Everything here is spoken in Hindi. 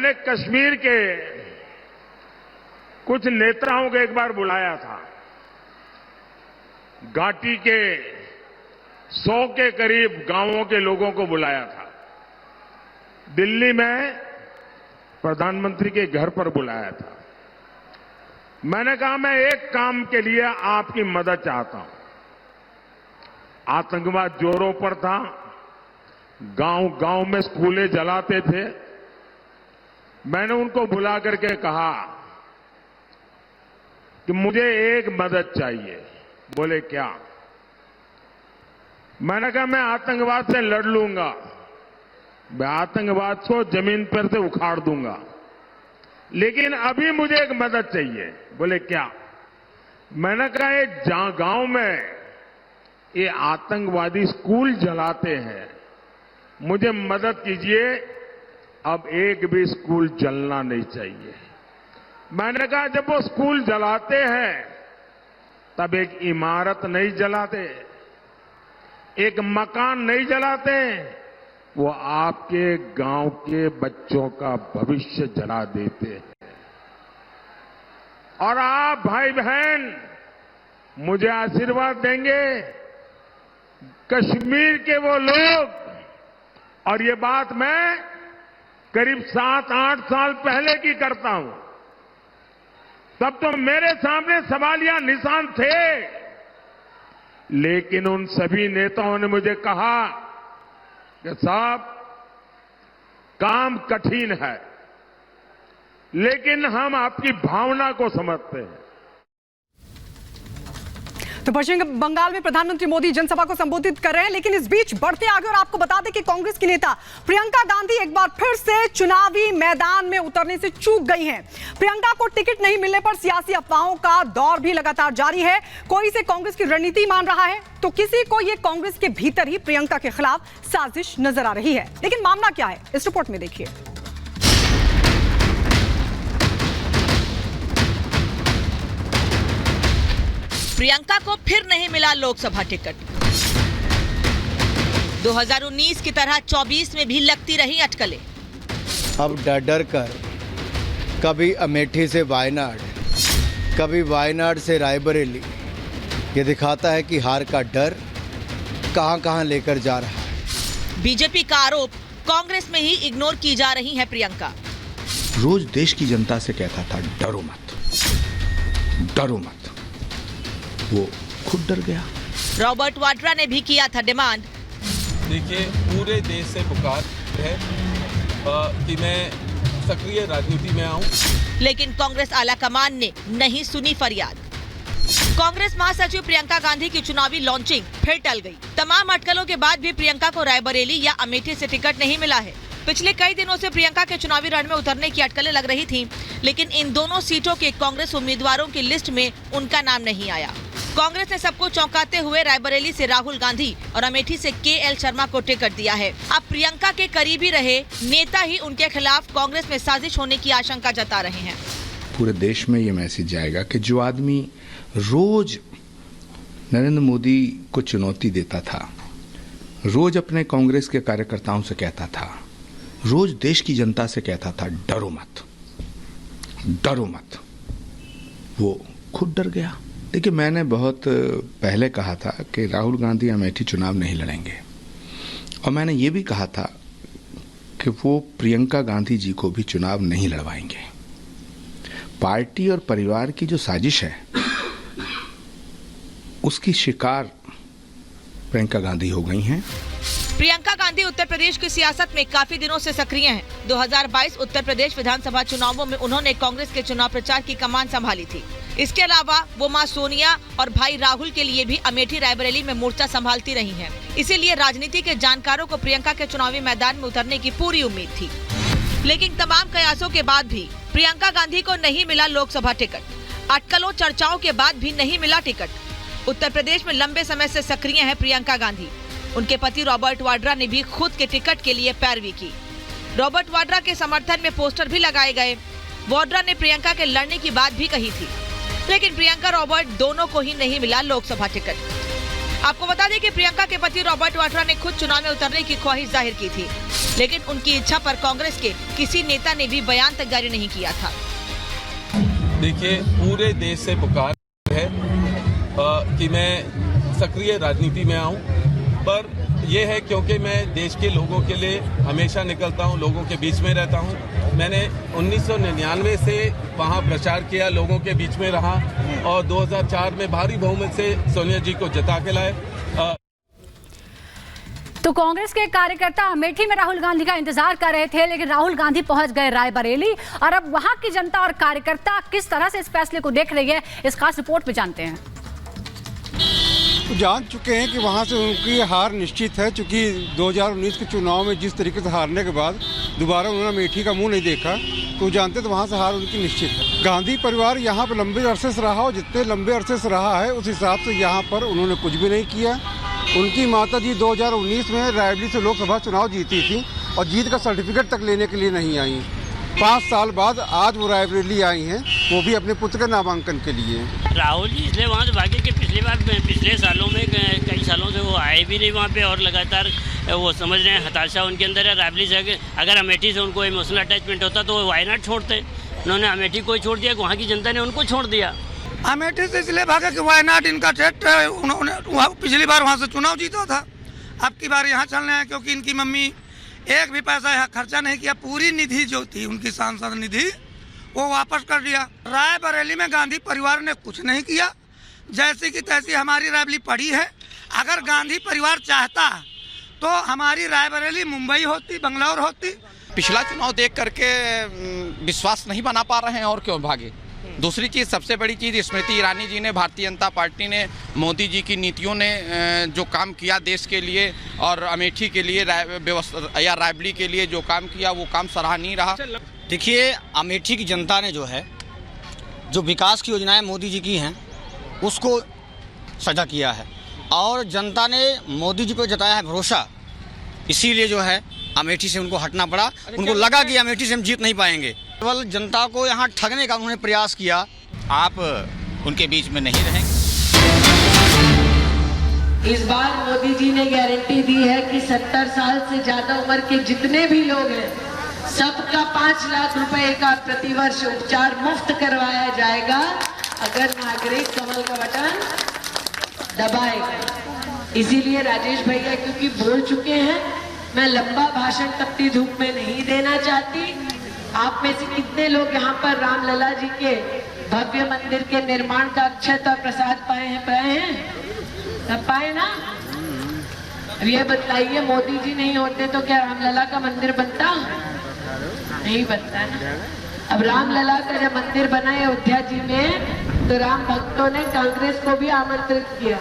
मैंने कश्मीर के कुछ नेताओं को एक बार बुलाया था। घाटी के 100 के करीब गांवों के लोगों को बुलाया था। दिल्ली में प्रधानमंत्री के घर पर बुलाया था। मैंने कहा मैं एक काम के लिए आपकी मदद चाहता हूं। आतंकवाद जोरों पर था, गांव-गांव में स्कूलें जलाते थे। मैंने उनको बुला करके कहा कि मुझे एक मदद चाहिए। बोले क्या? मैंने कहा मैं आतंकवाद से लड़ लूंगा, मैं आतंकवाद को जमीन पर से उखाड़ दूंगा, लेकिन अभी मुझे एक मदद चाहिए। बोले क्या? मैंने कहा ये गांव में ये आतंकवादी स्कूल जलाते हैं, मुझे मदद कीजिए, अब एक भी स्कूल जलना नहीं चाहिए। मैंने कहा जब वो स्कूल जलाते हैं तब एक इमारत नहीं जलाते, एक मकान नहीं जलाते, वो आपके गांव के बच्चों का भविष्य जला देते हैं। और आप भाई बहन मुझे आशीर्वाद देंगे, कश्मीर के वो लोग, और ये बात मैं करीब 7-8 साल पहले की करता हूं, तब तो मेरे सामने सवालिया निशान थे, लेकिन उन सभी नेताओं ने मुझे कहा कि साहब काम कठिन है, लेकिन हम आपकी भावना को समझते हैं। तो पश्चिम बंगाल में प्रधानमंत्री मोदी जनसभा को संबोधित कर रहे हैं, लेकिन इस बीच बढ़ते आगे और आपको बता दें कि कांग्रेस की नेता प्रियंका गांधी एक बार फिर से चुनावी मैदान में उतरने से चूक गई हैं। प्रियंका को टिकट नहीं मिलने पर सियासी अफवाहों का दौर भी लगातार जारी है। कोई इसे कांग्रेस की रणनीति मान रहा है, तो किसी को ये कांग्रेस के भीतर ही प्रियंका के खिलाफ साजिश नजर आ रही है। लेकिन मामला क्या है, इस रिपोर्ट में देखिए। प्रियंका को फिर नहीं मिला लोकसभा टिकट। 2019 की तरह 24 में भी लगती रही अटकलें। अब डर कर कभी अमेठी से वायनाड, कभी वायनाड से रायबरेली, ये दिखाता है कि हार का डर कहां-कहां लेकर जा रहा है। बीजेपी का आरोप, कांग्रेस में ही इग्नोर की जा रही है प्रियंका। रोज देश की जनता से कहता था डरो मत, डरो मत, वो खुद डर गया। रॉबर्ट वाड्रा ने भी किया था डिमांड। देखिए, पूरे देश से पुकार है कि मैं सक्रिय राजनीति में आऊं, लेकिन कांग्रेस आला कमान ने नहीं सुनी फरियाद। कांग्रेस महासचिव प्रियंका गांधी की चुनावी लॉन्चिंग फिर टल गई। तमाम अटकलों के बाद भी प्रियंका को रायबरेली या अमेठी से टिकट नहीं मिला है। पिछले कई दिनों से प्रियंका के चुनावी रण में उतरने की अटकलें लग रही थीं, लेकिन इन दोनों सीटों के कांग्रेस उम्मीदवारों की लिस्ट में उनका नाम नहीं आया। कांग्रेस ने सबको चौंकाते हुए रायबरेली से राहुल गांधी और अमेठी से KL शर्मा को टिकट दिया है। अब प्रियंका के करीबी रहे नेता ही उनके खिलाफ कांग्रेस में साजिश होने की आशंका जता रहे हैं। पूरे देश में ये मैसेज जाएगा कि जो आदमी रोज नरेंद्र मोदी को चुनौती देता था, रोज अपने कांग्रेस के कार्यकर्ताओं से कहता था, रोज देश की जनता से कहता था डरो मत, डरो मत, वो खुद डर गया। देखिए, मैंने बहुत पहले कहा था कि राहुल गांधी अमेठी चुनाव नहीं लड़ेंगे, और मैंने ये भी कहा था कि वो प्रियंका गांधी जी को भी चुनाव नहीं लड़वाएंगे। पार्टी और परिवार की जो साजिश है उसकी शिकार प्रियंका गांधी हो गई हैं। प्रियंका गांधी उत्तर प्रदेश की सियासत में काफी दिनों से सक्रिय हैं। 2022 उत्तर प्रदेश विधानसभा चुनावों में उन्होंने कांग्रेस के चुनाव प्रचार की कमान संभाली थी। इसके अलावा वो मां सोनिया और भाई राहुल के लिए भी अमेठी रायबरेली में मोर्चा संभालती रही हैं। इसीलिए राजनीति के जानकारों को प्रियंका के चुनावी मैदान में उतरने की पूरी उम्मीद थी। लेकिन तमाम कयासों के बाद भी प्रियंका गांधी को नहीं मिला लोकसभा टिकट। अटकलों चर्चाओं के बाद भी नहीं मिला टिकट। उत्तर प्रदेश में लंबे समय से सक्रिय है प्रियंका गांधी। उनके पति रॉबर्ट वाड्रा ने भी खुद के टिकट के लिए पैरवी की। रॉबर्ट वाड्रा के समर्थन में पोस्टर भी लगाए गए। वाड्रा ने प्रियंका के लड़ने की बात भी कही थी, लेकिन प्रियंका रॉबर्ट दोनों को ही नहीं मिला लोकसभा टिकट। आपको बता दें कि प्रियंका के पति रॉबर्ट वाड्रा ने खुद चुनाव में उतरने की ख्वाहिश जाहिर की थी। लेकिन उनकी इच्छा पर कांग्रेस के किसी नेता ने भी बयान तक जारी नहीं किया था। देखिए, पूरे देश से पुकार है कि मैं सक्रिय राजनीति में आऊं, पर यह है क्योंकि मैं देश के लोगों के लिए हमेशा निकलता हूं, लोगों के बीच में रहता हूं। मैंने 1999 से वहां प्रचार किया, लोगों के बीच में रहा और 2004 में भारी बहुमत से सोनिया जी को जिता के लाए। तो कांग्रेस के कार्यकर्ता अमेठी में राहुल गांधी का इंतजार कर रहे थे, लेकिन राहुल गांधी पहुंच गए रायबरेली और अब वहां की जनता और कार्यकर्ता किस तरह से इस फैसले को देख रही है, इस खास रिपोर्ट में जानते हैं। तो जान चुके हैं कि वहां से उनकी हार निश्चित है, क्योंकि 2019 के चुनाव में जिस तरीके से हारने के बाद दोबारा उन्होंने अमेठी का मुंह नहीं देखा, तो जानते तो वहां से हार उनकी निश्चित है। गांधी परिवार यहाँ पर लंबे अरसे से रहा और जितने लंबे अरसे से रहा है उस हिसाब से यहाँ पर उन्होंने कुछ भी नहीं किया। उनकी माता जी 2019 में रायबरेली से लोकसभा चुनाव जीती थी और जीत का सर्टिफिकेट तक लेने के लिए नहीं आई। 5 साल बाद आज वो रायबरेली आई हैं, वो भी अपने पुत्र के नामांकन के लिए। राहुल जी इसलिए वहाँ से भागे कि पिछले सालों में कई सालों से वो आए भी नहीं वहाँ पे और लगातार वो समझ रहे हैं हताशा उनके अंदर है। रायबरेली से अगर अमेठी से उनको इमोशनल अटैचमेंट होता तो वो वायनाड छोड़ते, उन्होंने अमेठी को ही छोड़ दिया, वहाँ की जनता ने उनको छोड़ दिया। अमेठी से इसलिए भागा कि वायनाड इनका टेस्ट है, उन्होंने पिछली बार वहाँ से चुनाव जीता था, अब की बार यहाँ चलने हैं क्योंकि इनकी मम्मी एक भी पैसा यहाँ खर्चा नहीं किया, पूरी निधि जो थी उनकी सांसद निधि वो वापस कर दिया। रायबरेली में गांधी परिवार ने कुछ नहीं किया, जैसी की तैसी हमारी रायबरेली पड़ी है। अगर गांधी परिवार चाहता तो हमारी रायबरेली मुंबई होती, बंगलौर होती। पिछला चुनाव देख करके विश्वास नहीं बना पा रहे हैं और क्यों भागे। दूसरी चीज़, सबसे बड़ी चीज़, स्मृति ईरानी जी ने, भारतीय जनता पार्टी ने, मोदी जी की नीतियों ने जो काम किया देश के लिए और अमेठी के लिए व्यवस्था या रायबरेली के लिए जो काम किया वो काम सराहनीय रहा। देखिए, अमेठी की जनता ने जो है जो विकास की योजनाएं मोदी जी की हैं उसको सजा किया है और जनता ने मोदी जी को जताया है भरोसा, इसीलिए जो है अमेठी से उनको हटना पड़ा। उनको लगा कि अमेठी से हम जीत नहीं पाएंगे, केवल जनता को यहाँ ठगने का उन्होंने प्रयास किया। आप उनके बीच में नहीं रहेंगे। इस बार मोदी जी ने गारंटी दी है कि 70 साल से ज्यादा उम्र के जितने भी लोग हैं सबका 5 लाख रुपए का प्रतिवर्ष उपचार मुफ्त करवाया जाएगा अगर नागरिक कमल का बटन दबाएगा। इसीलिए राजेश भैया क्योंकि बोल चुके हैं, मैं लंबा भाषण तपती धूप में नहीं देना चाहती। आप में से कितने लोग यहाँ पर रामलला जी के भव्य मंदिर के निर्माण का अक्षत और प्रसाद पाए हैं? सब पाए ना? अब ये बताइए, मोदी जी नहीं होते तो क्या रामलला का मंदिर बनता? नहीं बनता ना। अब रामलला का जब मंदिर बना अयोध्या जी में तो राम भक्तों ने कांग्रेस को भी आमंत्रित किया